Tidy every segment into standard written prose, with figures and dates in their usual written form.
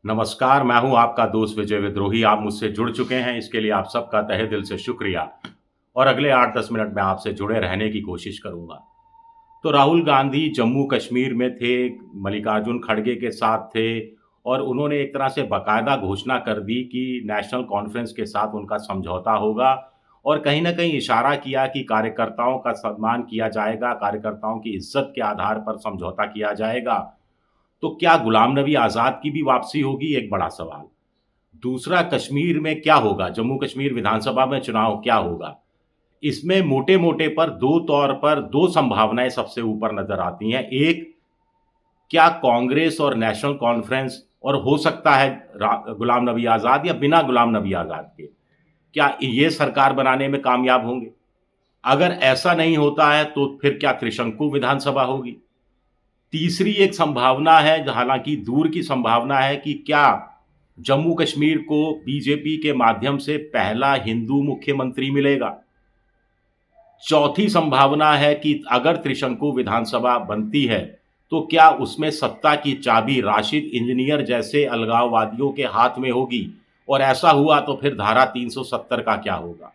नमस्कार, मैं हूँ आपका दोस्त विजय विद्रोही। आप मुझसे जुड़ चुके हैं, इसके लिए आप सबका तहे दिल से शुक्रिया और अगले 8-10 मिनट में आपसे जुड़े रहने की कोशिश करूँगा। तो राहुल गांधी जम्मू कश्मीर में थे, मल्लिकार्जुन खड़गे के साथ थे और उन्होंने एक तरह से बाकायदा घोषणा कर दी कि नेशनल कॉन्फ्रेंस के साथ उनका समझौता होगा और कहीं न कहीं इशारा किया कि कार्यकर्ताओं का सम्मान किया जाएगा, कार्यकर्ताओं की इज़्ज़त के आधार पर समझौता किया जाएगा। तो क्या गुलाम नबी आज़ाद की भी वापसी होगी? एक बड़ा सवाल। दूसरा, कश्मीर में क्या होगा? जम्मू कश्मीर विधानसभा में चुनाव क्या होगा? इसमें मोटे-मोटे पर 2 तौर पर 2 संभावनाएँ सबसे ऊपर नज़र आती हैं। एक, क्या कांग्रेस और नेशनल कॉन्फ्रेंस और हो सकता है गुलाम नबी आज़ाद या बिना गुलाम नबी आज़ाद के, क्या ये सरकार बनाने में कामयाब होंगे? अगर ऐसा नहीं होता है तो फिर क्या त्रिशंकु विधानसभा होगी? तीसरी एक संभावना है, हालांकि दूर की संभावना है, कि क्या जम्मू कश्मीर को बीजेपी के माध्यम से पहला हिंदू मुख्यमंत्री मिलेगा। चौथी संभावना है कि अगर त्रिशंकु विधानसभा बनती है तो क्या उसमें सत्ता की चाबी राशिद इंजीनियर जैसे अलगाववादियों के हाथ में होगी, और ऐसा हुआ तो फिर धारा 370 का क्या होगा।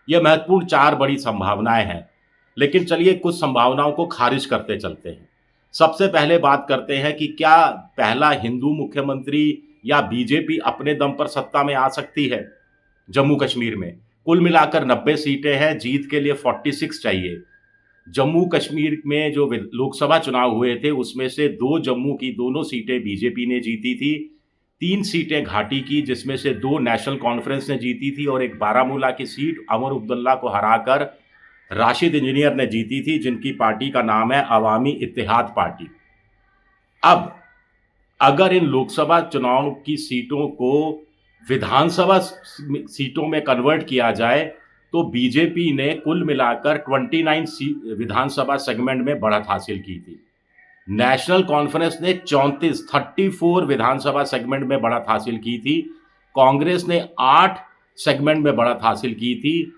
यह महत्वपूर्ण 4 बड़ी संभावनाएं हैं, लेकिन चलिए कुछ संभावनाओं को खारिज करते चलते हैं। सबसे पहले बात करते हैं कि क्या पहला हिंदू मुख्यमंत्री या बीजेपी अपने दम पर सत्ता में आ सकती है जम्मू कश्मीर में। कुल मिलाकर 90 सीटें हैं, जीत के लिए 46 चाहिए। जम्मू कश्मीर में जो लोकसभा चुनाव हुए थे उसमें से 2 जम्मू की दोनों सीटें बीजेपी ने जीती थी, 3 सीटें घाटी की जिसमें से 2 नेशनल कॉन्फ्रेंस ने जीती थी और एक बारामूला की सीट अमर अब्दुल्ला को हराकर राशिद इंजीनियर ने जीती थी, जिनकी पार्टी का नाम है अवामी इत्तेहाद पार्टी। अब अगर इन लोकसभा चुनाव की सीटों को विधानसभा सीटों में कन्वर्ट किया जाए तो बीजेपी ने कुल मिलाकर 29 विधानसभा सेगमेंट में बढ़त हासिल की थी। नेशनल कॉन्फ्रेंस ने 34 विधानसभा सेगमेंट में बढ़त हासिल की थी। कांग्रेस ने 8 सेगमेंट में बढ़त हासिल की थी।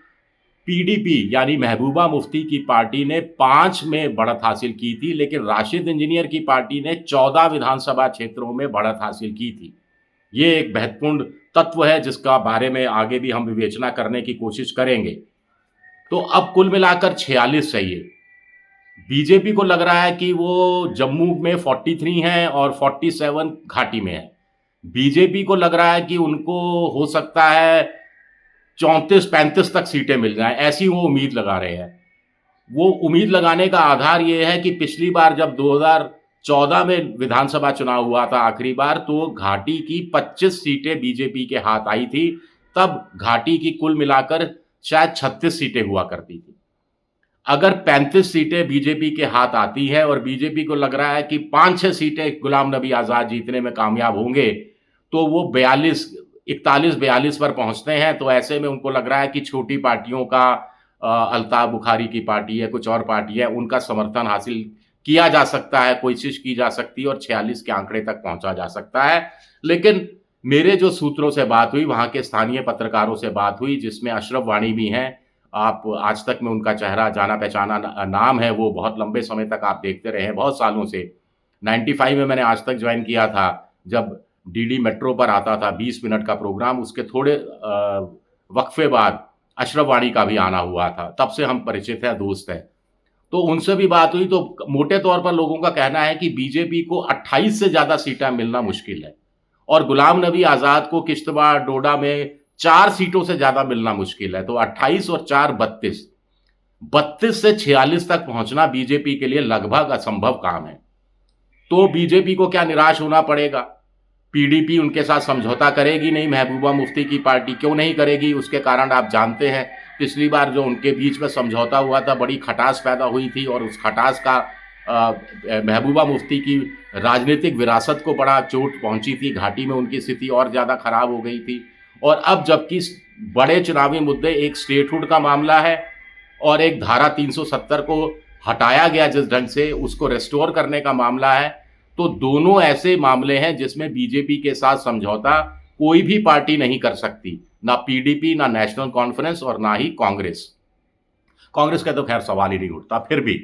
पीडीपी यानी महबूबा मुफ्ती की पार्टी ने 5 में बढ़त हासिल की थी, लेकिन राशिद इंजीनियर की पार्टी ने 14 विधानसभा क्षेत्रों में बढ़त हासिल की थी। ये एक महत्वपूर्ण तत्व है जिसका बारे में आगे भी हम विवेचना करने की कोशिश करेंगे। तो अब कुल मिलाकर 46 चाहिए। बीजेपी को लग रहा है कि वो जम्मू में 43 हैं और 47 घाटी में है। बीजेपी को लग रहा है कि उनको हो सकता है 34-35 तक सीटें मिल जाएं, ऐसी वो उम्मीद लगा रहे हैं। वो उम्मीद लगाने का आधार ये है कि पिछली बार जब 2014 में विधानसभा चुनाव हुआ था आखिरी बार, तो घाटी की 25 सीटें बीजेपी के हाथ आई थी। तब घाटी की कुल मिलाकर शायद 36 सीटें हुआ करती थी। अगर 35 सीटें बीजेपी के हाथ आती हैं और बीजेपी को लग रहा है कि 5-6 सीटें गुलाम नबी आज़ाद जीतने में कामयाब होंगे, तो वो 41 पर पहुंचते हैं। तो ऐसे में उनको लग रहा है कि छोटी पार्टियों का, अल्ताफ बुखारी की पार्टी है, कुछ और पार्टी है, उनका समर्थन हासिल किया जा सकता है, कोशिश की जा सकती है और 46 के आंकड़े तक पहुंचा जा सकता है। लेकिन मेरे जो सूत्रों से बात हुई, वहां के स्थानीय पत्रकारों से बात हुई, जिसमें अशरफ वाणी भी हैं, आप आज तक में उनका चेहरा जाना पहचाना नाम है, वो बहुत लंबे समय तक आप देखते रहे हैं, बहुत सालों से। 95 में मैंने आज तक ज्वाइन किया था, जब डीडी मेट्रो पर आता था 20 मिनट का प्रोग्राम, उसके थोड़े वक्फे बाद अशरफ वाणी का भी आना हुआ था। तब से हम परिचित हैं, दोस्त हैं। तो उनसे भी बात हुई, तो मोटे तौर पर लोगों का कहना है कि बीजेपी को 28 से ज़्यादा सीटें मिलना मुश्किल है और गुलाम नबी आज़ाद को किश्तवाड़, डोडा में 4 सीटों से ज़्यादा मिलना मुश्किल है। तो 28 और 4 32, 32 से 46 तक पहुंचना बीजेपी के लिए लगभग असंभव काम है। तो बीजेपी को क्या निराश होना पड़ेगा? पीडीपी उनके साथ समझौता करेगी नहीं, महबूबा मुफ्ती की पार्टी क्यों नहीं करेगी? उसके कारण आप जानते हैं, पिछली बार जो उनके बीच में समझौता हुआ था, बड़ी खटास पैदा हुई थी और उस खटास का महबूबा मुफ्ती की राजनीतिक विरासत को बड़ा चोट पहुंची थी। घाटी में उनकी स्थिति और ज़्यादा खराब हो गई थी। और अब जबकि बड़े चुनावी मुद्दे, एक स्टेटहुड का मामला है और एक धारा 370 को हटाया गया जिस ढंग से, उसको रेस्टोर करने का मामला है, तो दोनों ऐसे मामले हैं जिसमें बीजेपी के साथ समझौता कोई भी पार्टी नहीं कर सकती, ना पीडीपी, ना नेशनल कॉन्फ्रेंस और ना ही कांग्रेस। कांग्रेस का तो खैर सवाल ही नहीं उठता। फिर भी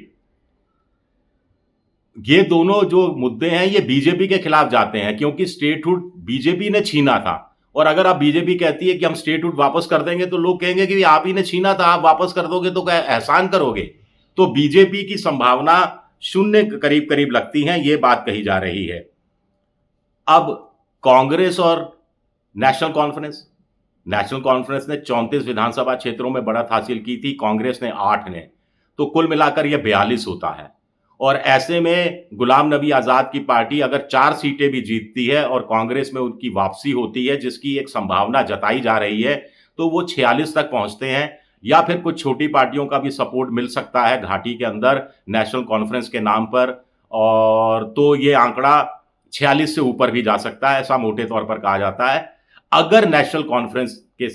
ये दोनों जो मुद्दे हैं ये बीजेपी के खिलाफ जाते हैं, क्योंकि स्टेटहुड बीजेपी ने छीना था। और अगर आप बीजेपी कहती है कि हम स्टेटहुड वापस कर देंगे तो लोग कहेंगे कि आप ही ने छीना था, आप वापस कर दोगे तो क्या एहसान करोगे। तो बीजेपी की संभावना शून्य करीब करीब लगती है, ये बात कही जा रही है। अब कांग्रेस और नेशनल कॉन्फ्रेंस ने 34 विधानसभा क्षेत्रों में बढ़त हासिल की थी, कांग्रेस ने 8 ने, तो कुल मिलाकर यह 42 होता है। और ऐसे में गुलाम नबी आज़ाद की पार्टी अगर 4 सीटें भी जीतती है और कांग्रेस में उनकी वापसी होती है, जिसकी एक संभावना जताई जा रही है, तो वो 46 तक पहुंचते हैं, या फिर कुछ छोटी पार्टियों का भी सपोर्ट मिल सकता है घाटी के अंदर नेशनल कॉन्फ्रेंस के नाम पर, और तो ये आंकड़ा 46 से ऊपर भी जा सकता है, ऐसा मोटे तौर पर कहा जाता है, अगर नेशनल कॉन्फ्रेंस के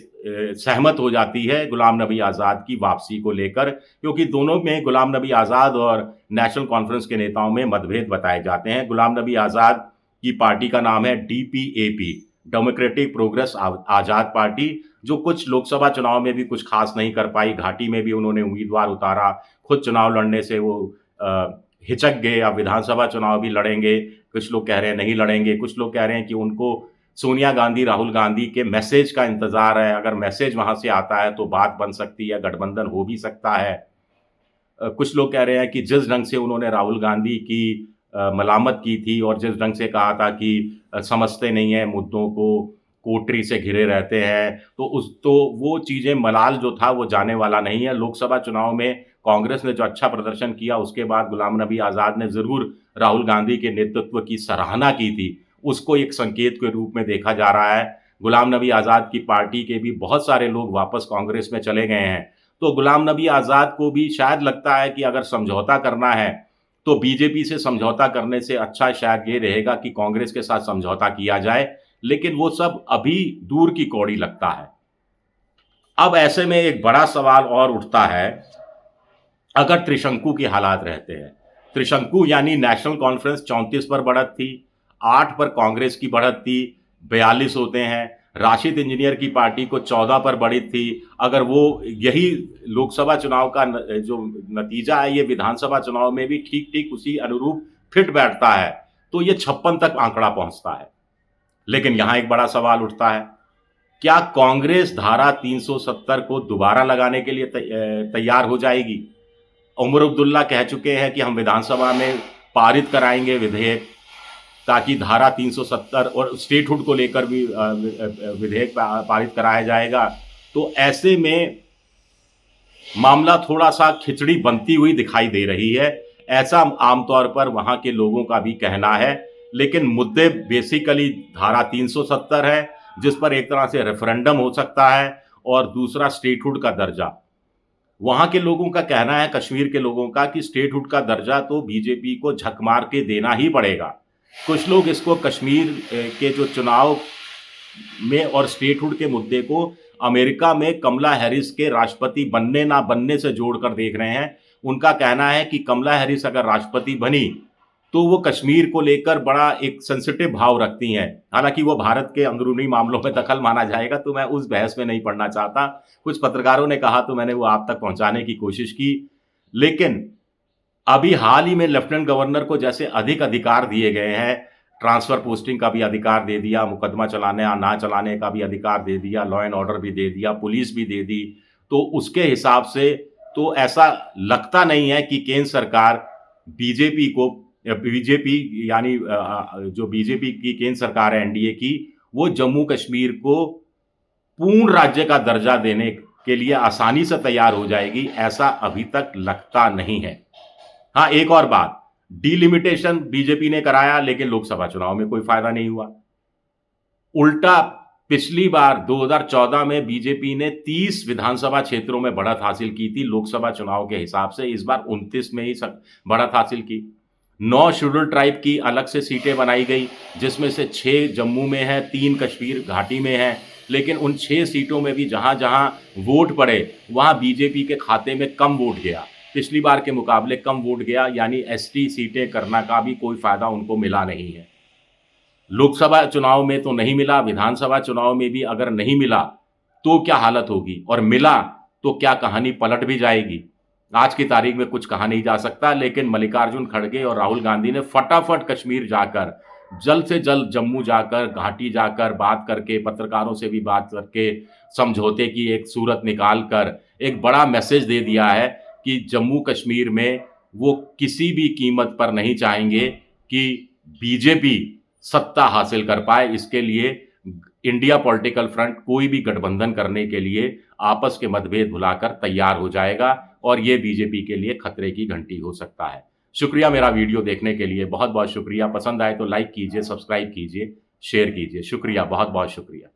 सहमत हो जाती है गुलाम नबी आज़ाद की वापसी को लेकर, क्योंकि दोनों में गुलाम नबी आज़ाद और नेशनल कॉन्फ्रेंस के नेताओं में मतभेद बताए जाते हैं। गुलाम नबी आज़ाद की पार्टी का नाम है डीपीएपी, डेमोक्रेटिक प्रोग्रेस आज़ाद पार्टी, जो कुछ लोकसभा चुनाव में भी कुछ खास नहीं कर पाई, घाटी में भी उन्होंने उम्मीदवार उतारा, खुद चुनाव लड़ने से वो हिचक गए, अब विधानसभा चुनाव भी लड़ेंगे, कुछ लोग कह रहे हैं नहीं लड़ेंगे, कुछ लोग कह रहे हैं कि उनको सोनिया गांधी राहुल गांधी के मैसेज का इंतजार है, अगर मैसेज वहां से आता है तो बात बन सकती है, गठबंधन हो भी सकता है। कुछ लोग कह रहे हैं कि जिस ढंग से उन्होंने राहुल गांधी की मलामत की थी और जिस ढंग से कहा था कि समझते नहीं है मुद्दों को, कोटरी से घिरे रहते हैं, तो वो चीज़ें, मलाल जो था वो जाने वाला नहीं है। लोकसभा चुनाव में कांग्रेस ने जो अच्छा प्रदर्शन किया उसके बाद गुलाम नबी आज़ाद ने ज़रूर राहुल गांधी के नेतृत्व की सराहना की थी, उसको एक संकेत के रूप में देखा जा रहा है। गुलाम नबी आज़ाद की पार्टी के भी बहुत सारे लोग वापस कांग्रेस में चले गए हैं, तो गुलाम नबी आज़ाद को भी शायद लगता है कि अगर समझौता करना है तो बीजेपी से समझौता करने से अच्छा शायद ये रहेगा कि कांग्रेस के साथ समझौता किया जाए, लेकिन वो सब अभी दूर की कौड़ी लगता है। अब ऐसे में एक बड़ा सवाल और उठता है, अगर त्रिशंकु के हालात रहते हैं, त्रिशंकु यानी नेशनल कॉन्फ्रेंस 34 पर बढ़त थी, 8 पर कांग्रेस की बढ़त थी, 42 होते हैं, राशिद इंजीनियर की पार्टी को 14 पर बढ़ी थी, अगर वो यही लोकसभा चुनाव का जो नतीजा है ये विधानसभा चुनाव में भी ठीक ठीक उसी अनुरूप फिट बैठता है, तो ये 56 तक आंकड़ा पहुंचता है। लेकिन यहां एक बड़ा सवाल उठता है, क्या कांग्रेस धारा 370 को दोबारा लगाने के लिए तैयार हो जाएगी? उमर अब्दुल्ला कह चुके हैं कि हम विधानसभा में पारित कराएंगे विधेयक, ताकि धारा 370 और स्टेटहुड को लेकर भी विधेयक पारित कराया जाएगा। तो ऐसे में मामला थोड़ा सा खिचड़ी बनती हुई दिखाई दे रही है, ऐसा आमतौर पर वहां के लोगों का भी कहना है। लेकिन मुद्दे बेसिकली धारा 370 है, जिस पर एक तरह से रेफरेंडम हो सकता है, और दूसरा स्टेटहुड का दर्जा। वहां के लोगों का कहना है, कश्मीर के लोगों का, कि स्टेटहुड का दर्जा तो बीजेपी को झक मार के देना ही पड़ेगा। कुछ लोग इसको कश्मीर के जो चुनाव में और स्टेटहुड के मुद्दे को अमेरिका में कमला हैरिस के राष्ट्रपति बनने ना बनने से जोड़कर देख रहे हैं। उनका कहना है कि कमला हैरिस अगर राष्ट्रपति बनी तो वो कश्मीर को लेकर बड़ा एक सेंसिटिव भाव रखती हैं। हालांकि वो भारत के अंदरूनी मामलों में दखल माना जाएगा, तो मैं उस बहस में नहीं पढ़ना चाहता। कुछ पत्रकारों ने कहा तो मैंने वो आप तक पहुंचाने की कोशिश की। लेकिन अभी हाल ही में लेफ्टिनेंट गवर्नर को जैसे अधिक अधिकार दिए गए हैं, ट्रांसफर पोस्टिंग का भी अधिकार दे दिया, मुकदमा चलाने या ना चलाने का भी अधिकार दे दिया, लॉ एंड ऑर्डर भी दे दिया, पुलिस भी दे दी, तो उसके हिसाब से तो ऐसा लगता नहीं है कि केंद्र सरकार बीजेपी यानी जो बीजेपी की केंद्र सरकार है एनडीए की, वो जम्मू कश्मीर को पूर्ण राज्य का दर्जा देने के लिए आसानी से तैयार हो जाएगी, ऐसा अभी तक लगता नहीं है। हाँ, एक और बात, डिलिमिटेशन बीजेपी ने कराया, लेकिन लोकसभा चुनाव में कोई फायदा नहीं हुआ। उल्टा पिछली बार 2014 में बीजेपी ने 30 विधानसभा क्षेत्रों में बढ़त हासिल की थी लोकसभा चुनाव के हिसाब से, इस बार 29 में ही बढ़त हासिल की। 9 शेड्यूल ट्राइब की अलग से सीटें बनाई गई, जिसमें से 6 जम्मू में है, 3 कश्मीर घाटी में है। लेकिन उन 6 सीटों में भी जहां जहां वोट पड़े वहां बीजेपी के खाते में कम वोट गया, पिछली बार के मुकाबले कम वोट गया, यानी एसटी सीटें करना का भी कोई फायदा उनको मिला नहीं है। लोकसभा चुनाव में तो नहीं मिला, विधानसभा चुनाव में भी अगर नहीं मिला तो क्या हालत होगी, और मिला तो क्या कहानी पलट भी जाएगी। आज की तारीख में कुछ कहा नहीं जा सकता, लेकिन मल्लिकार्जुन खड़गे और राहुल गांधी ने फटाफट कश्मीर जाकर, जल्द से जल्द जम्मू जाकर, घाटी जाकर बात करके, पत्रकारों से भी बात करके, समझौते की एक सूरत निकाल कर एक बड़ा मैसेज दे दिया है कि जम्मू कश्मीर में वो किसी भी कीमत पर नहीं चाहेंगे कि बीजेपी सत्ता हासिल कर पाए। इसके लिए इंडिया पॉलिटिकल फ्रंट कोई भी गठबंधन करने के लिए आपस के मतभेद भुलाकर तैयार हो जाएगा और ये बीजेपी के लिए खतरे की घंटी हो सकता है। शुक्रिया मेरा वीडियो देखने के लिए, बहुत बहुत शुक्रिया। पसंद आए तो लाइक कीजिए, सब्सक्राइब कीजिए, शेयर कीजिए। शुक्रिया, बहुत बहुत शुक्रिया।